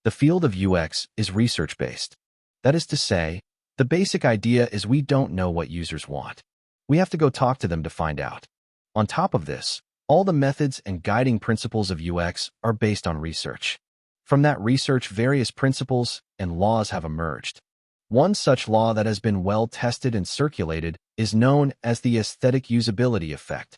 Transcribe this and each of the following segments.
The field of UX is research-based. That is to say, the basic idea is we don't know what users want. We have to go talk to them to find out. On top of this, all the methods and guiding principles of UX are based on research. From that research, various principles and laws have emerged. One such law that has been well tested and circulated is known as the Aesthetic-Usability Effect.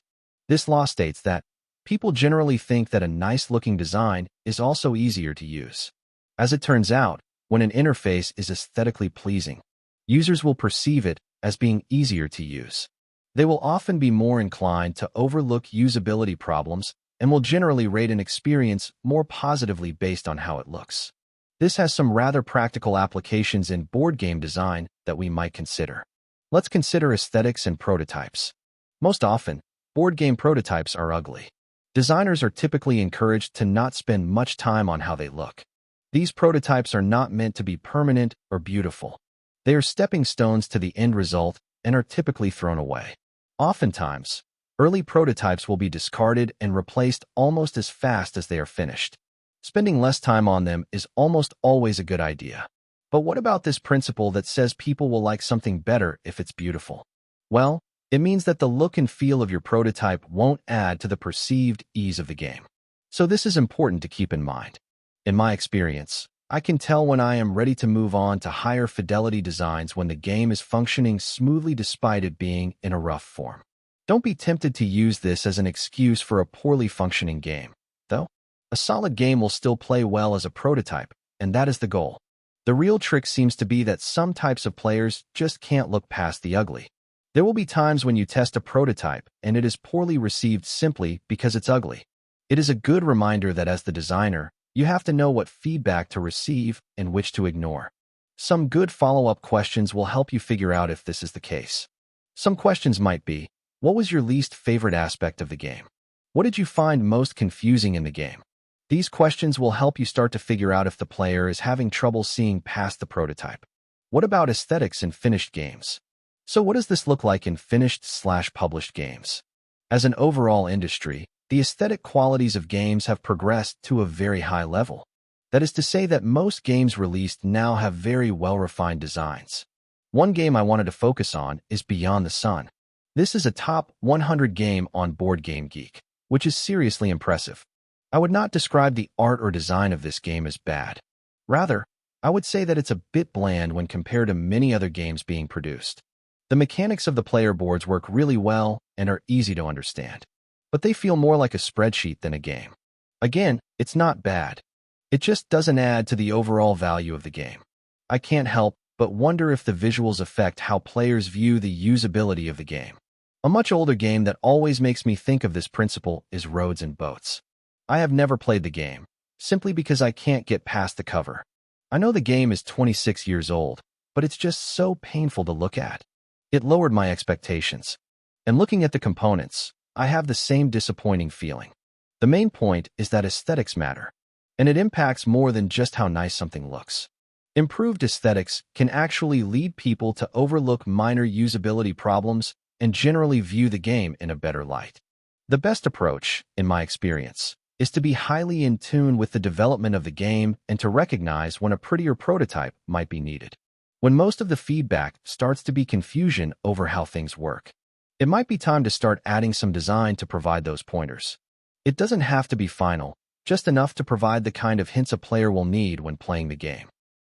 This law states that people generally think that a nice-looking design is also easier to use. As it turns out, when an interface is aesthetically pleasing, users will perceive it as being easier to use. They will often be more inclined to overlook usability problems and will generally rate an experience more positively based on how it looks. This has some rather practical applications in board game design that we might consider. Let's consider aesthetics and prototypes. Most often, board game prototypes are ugly. Designers are typically encouraged to not spend much time on how they look. These prototypes are not meant to be permanent or beautiful. They are stepping stones to the end result and are typically thrown away. Oftentimes, early prototypes will be discarded and replaced almost as fast as they are finished. Spending less time on them is almost always a good idea. But what about this principle that says people will like something better if it's beautiful? Well, it means that the look and feel of your prototype won't add to the perceived ease of the game. So this is important to keep in mind. In my experience, I can tell when I am ready to move on to higher fidelity designs when the game is functioning smoothly despite it being in a rough form. Don't be tempted to use this as an excuse for a poorly functioning game, though. A solid game will still play well as a prototype, and that is the goal. The real trick seems to be that some types of players just can't look past the ugly. There will be times when you test a prototype and it is poorly received simply because it's ugly. It is a good reminder that as the designer, you have to know what feedback to receive and which to ignore. Some good follow-up questions will help you figure out if this is the case. Some questions might be, what was your least favorite aspect of the game? What did you find most confusing in the game? These questions will help you start to figure out if the player is having trouble seeing past the prototype. What about aesthetics in finished games? So what does this look like in finished/published games? As an overall industry, the aesthetic qualities of games have progressed to a very high level. That is to say that most games released now have very well-refined designs. One game I wanted to focus on is Beyond the Sun. This is a top 100 game on Board Game Geek, which is seriously impressive. I would not describe the art or design of this game as bad. Rather, I would say that it's a bit bland when compared to many other games being produced. The mechanics of the player boards work really well and are easy to understand, but they feel more like a spreadsheet than a game. Again, it's not bad. It just doesn't add to the overall value of the game. I can't help but wonder if the visuals affect how players view the usability of the game. A much older game that always makes me think of this principle is Roads and Boats. I have never played the game, simply because I can't get past the cover. I know the game is 26 years old, but it's just so painful to look at. It lowered my expectations. And looking at the components, I have the same disappointing feeling. The main point is that aesthetics matter, and it impacts more than just how nice something looks. Improved aesthetics can actually lead people to overlook minor usability problems and generally view the game in a better light. The best approach, in my experience, is to be highly in tune with the development of the game and to recognize when a prettier prototype might be needed. When most of the feedback starts to be confusion over how things work, it might be time to start adding some design to provide those pointers. It doesn't have to be final, just enough to provide the kind of hints a player will need when playing the game.